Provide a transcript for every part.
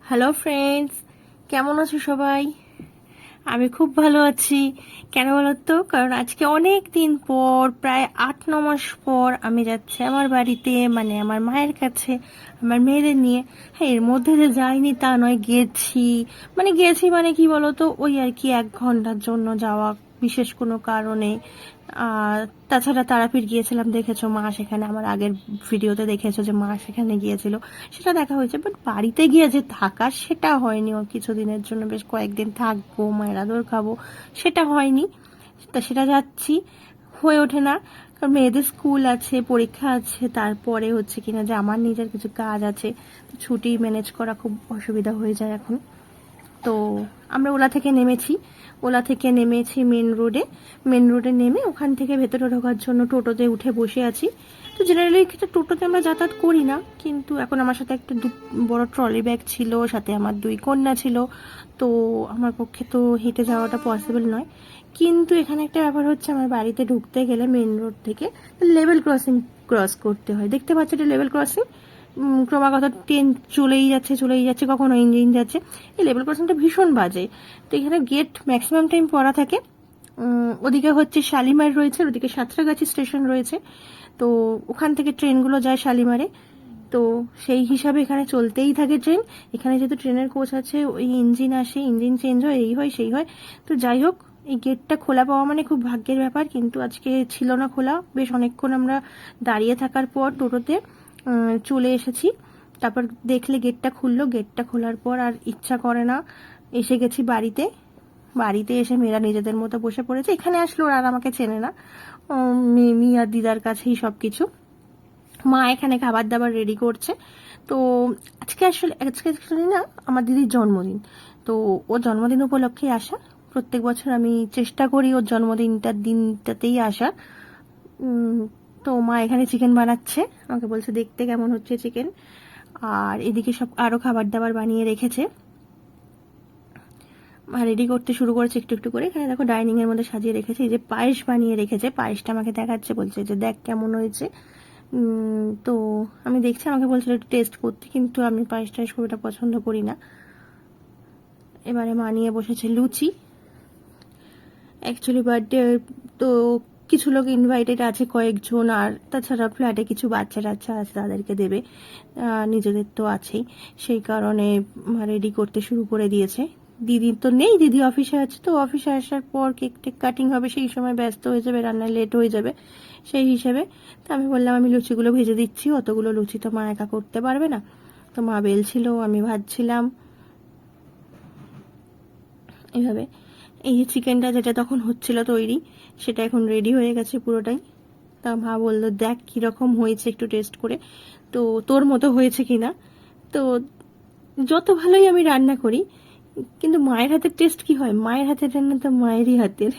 Hello friends, কেমন আছো সবাই? আমি খুব ভালো আছি। কেন বলো তো? কারণ আজকে অনেক দিন পর, প্রায় 8-9 মাস পর আমি যাচ্ছি আমার বাড়িতে, মানে আমার মায়ের কাছে, আমার মেয়েদের নিয়ে। হ্যাঁ, এর মধ্যে যে যাইনি তা নয়, গেছি। মানে কি বলো তো, ওই আর কি 1 ঘন্টার জন্য যাওয়া, বিশেষ কোনো কারণে। আর তাছাড়া তারাপীঠ গিয়েছিলাম, দেখেছো মা সেখানে, আমার আগের ভিডিওতে দেখেছো যে মা সেখানে গিয়েছিল, সেটা দেখা হয়েছে। বাট বাড়িতে গিয়ে যে থাকা, সেটা হয়নি। ও কিছুদিনের জন্য বেশ কয়েকদিন থাকবো, মায়ের আদর খাবো, সেটা হয়নি। তা সেটা যাচ্ছি, হয়ে ওঠে না। কারণ মেয়েদের স্কুল আছে, পরীক্ষা আছে, তারপরে হচ্ছে কিনা যে আমার নিজের কিছু কাজ আছে, তো ছুটি ম্যানেজ করা খুব অসুবিধা হয়ে যায় এখন। তো আমরা ওলা থেকে নেমেছি মেন রোডে নেমে ওখান থেকে ভেতরে ঢোকার জন্য টোটোতে উঠে বসে আছি। তো জেনারেলি টোটোতে আমরা যাতায়াত করি না, কিন্তু এখন আমার সাথে একটা বড় ট্রলি ব্যাগ ছিল, সাথে আমার 2 কন্যা ছিল। তো আমার পক্ষে তো হেঁটে যাওয়াটা পসিবল নয়। কিন্তু এখানে একটা ব্যাপার হচ্ছে, আমার বাড়িতে ঢুকতে গেলে মেন রোড থেকে লেভেল ক্রসিং ক্রস করতে হয়। দেখতে পাচ্ছি এটা লেভেল ক্রসিং, ক্রমাগত ট্রেন চলেই যাচ্ছে, কখনো ইঞ্জিন যাচ্ছে। এই লেভেল ক্রসিংটা ভীষণ বাজে। তো এখানে গেট ম্যাক্সিমাম টাইম পড়া থাকে। ওদিকে হচ্ছে শালিমার রয়েছে, ওদিকে সাঁতরাগাছি স্টেশন রয়েছে। তো ওখান থেকে ট্রেনগুলো যায় শালিমারে। তো সেই হিসাবে এখানে চলতেই থাকে ট্রেন। এখানে যেহেতু ট্রেনের কোচ আছে, ওই ইঞ্জিন আসে, ইঞ্জিন চেঞ্জ হয়, এই হয় সেই হয়। তো যাই হোক, এই গেটটা খোলা পাওয়া মানে খুব ভাগ্যের ব্যাপার, কিন্তু আজকে ছিল না খোলা। বেশ অনেকক্ষণ আমরা দাঁড়িয়ে থাকার পর টোটোতে চলে এসেছি। তারপর দেখলে গেটটা খুললো, গেটটা খোলার পর আর ইচ্ছা করে না, এসে গেছি বাড়িতে। বাড়িতে এসে মেয়েরা নিজেদের মতো বসে পড়েছে। এখানে আসলো ওরা আর আমাকে চেনে না, মিমি আর দিদার কাছেই সব কিছু। মা এখানে খাবার দাবার রেডি করছে। তো আজকে না, আমার দিদির জন্মদিন। তো ওর জন্মদিন উপলক্ষে আসা। প্রত্যেক বছর আমি চেষ্টা করি ওর দিনটাতেই আসার। তো মা এখানে চিকেন বানাচ্ছে, আমাকে বলছে দেখতে কেমন হচ্ছে চিকেন। আর এদিকে সব আরো খাবার দাবার বানিয়ে রেখেছে, রেডি করতে শুরু করেছে একটু একটু করে। এখানে দেখো ডাইনিং এর মধ্যে সাজিয়ে রেখেছে, এই যে পায়েস বানিয়ে রেখেছে, পায়েসটা আমাকে দেখাচ্ছে, বলছে যে দেখ কেমন হয়েছে। তো আমি দেখছি, আমাকে বলছিল একটু টেস্ট করতে, কিন্তু আমি পায়েস টায়েস খুব একটা পছন্দ করি না। এবারে মা নিয়ে বসেছে লুচি। অ্যাকচুয়ালি বার্থডে, তো কিছু লোক ইনভাইটেড আছে কয়েকজন, আর তাছাড়া ফ্ল্যাটে কিছু বাচ্চা টাচ্চা আছে, তাদেরকে দেবে, নিজেদের তো আছেই। সেই কারণে রেডি করতে শুরু করে দিয়েছে। দিদি তো নেই, দিদি অফিসে আছে, তো অফিসে আসার পর কেক টেক কাটিং হবে, সেই সময় ব্যস্ত হয়ে যাবে, রান্নায় লেট হয়ে যাবে সেই হিসেবে। তো আমি বললাম আমি লুচিগুলো ভেজে দিচ্ছি, অতগুলো লুচি তো মা একা করতে পারবে না। তো মা বেলছিল, আমি ভাজছিলাম, এইভাবে। এই যে চিকেনটা যেটা তখন হচ্ছিল তৈরি, সেটা এখন রেডি হয়ে গেছে পুরোটাই। তা মা বললো দেখ কিরকম হয়েছে, একটু টেস্ট করে, তো তোর মতো হয়েছে কিনা। তো যত ভালোই আমি রান্না করি, কিন্তু মায়ের হাতের টেস্ট কি হয়, মায়ের হাতের রান্না তো মায়েরই হাতের।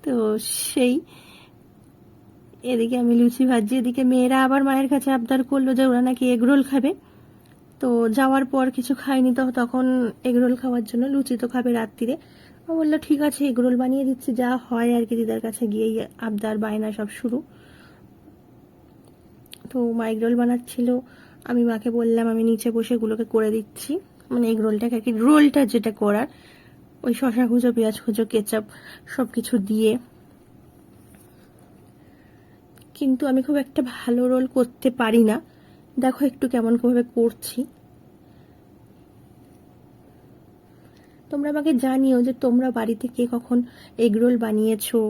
তো সেই, এদিকে আমি লুচি ভাজি, এদিকে মেয়েরা আবার মায়ের কাছে আবদার করলো যে ওরা নাকি এগরোল খাবে। তো যাওয়ার পর কিছু খাইনি, তো তখন এগরোল খাওয়ার জন্য, লুচি তো খাবে রাত্রিরে। ও বললো ঠিক আছে এগরোল বানিয়ে দিচ্ছি, যা হয় আর কি, দিদার কাছে গিয়েই আবদার বায়না সব শুরু। তো মা এগরোল বানাচ্ছিল, আমি মাকে বললাম আমি নিচে বসে এগুলোকে করে দিচ্ছি, মানে এগরোলটাকে আর কি, রোলটা যেটা করার, ওই শশা কুচো, পেঁয়াজ কুচো, কেচাপ সব কিছু দিয়ে। কিন্তু আমি খুব একটা ভালো রোল করতে পারি না, দেখো একটু কেমন ভাবে করছি। তোমরা আমাকে জানিও যে তোমরা বাড়িতে কে কখন এগরোল বানিয়েছো,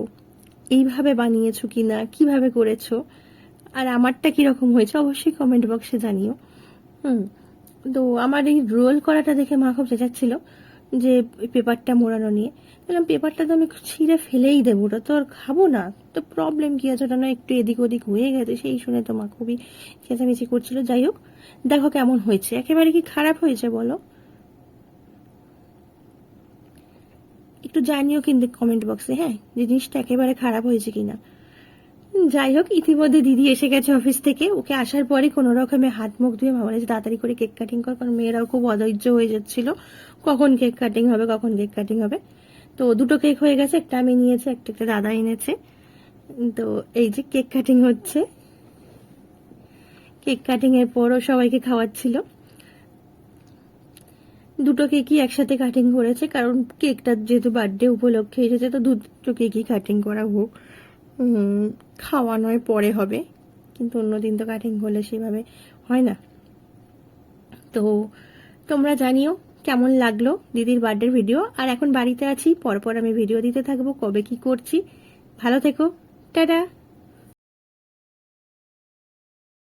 এইভাবে বানিয়েছো কিনা, কিভাবে করেছো, আর আমারটা কিরকম হয়েছে অবশ্যই কমেন্ট বক্সে জানিও। তো আমার এই রোল করাটা দেখে মা খুব চেঁচাচ্ছিল যে পেপারটা মোড়ানো নিয়ে। বললাম পেপারটা তো আমি ছিঁড়ে ফেলেই দেবো, ওটা তো আর খাবো না, তো প্রবলেম কি আছে, ওটা না একটু এদিক ওদিক হয়ে গেছে, সেই শুনে তো মা খুবই চেঁচামেচি করছিল। যাই হোক, দেখো কেমন হয়েছে, একেবারে কি খারাপ হয়েছে বলো? একটু জানিও কিন্তু কমেন্ট বক্সে, হ্যাঁ, জিনিসটা একেবারে খারাপ হয়েছে কিনা। যাই হোক, ইতিমধ্যে দিদি এসে গেছে অফিস থেকে। ওকে আসার পরে কোনো রকমে হাত মুখ ধুয়ে মা বলেছে তাড়াতাড়ি করে কেক কাটিং কর, কারণ মেয়েরাও খুব অধৈর্য হয়ে যাচ্ছিল কখন কেক কাটিং হবে, কখন কেক কাটিং হবে। তো 2টো কেক হয়ে গেছে, একটা আমি নিয়েছি, একটা দাদা এনেছে। তো এই যে কেক কাটিং হচ্ছে, কেক কাটিং এর পরও সবাইকে খাওয়াচ্ছিল। দুটো কেকই একসাথে কাটিং করেছে, কারণ কেকটা যেহেতু বার্থডে উপলক্ষে এসেছে, তো দুটো কেকই কাটিং করা হোক। খাওয়া নয় পরে হবে, কিন্তু অন্যদিন তো কাটিং হলে সেভাবে হয় না। তো তোমরা জানিও কেমন লাগলো দিদির বার্থডের ভিডিও। আর এখন বাড়িতে আছি, পরপর আমি ভিডিও দিতে থাকবো কবে কি করছি। ভালো থেকো, টাটা।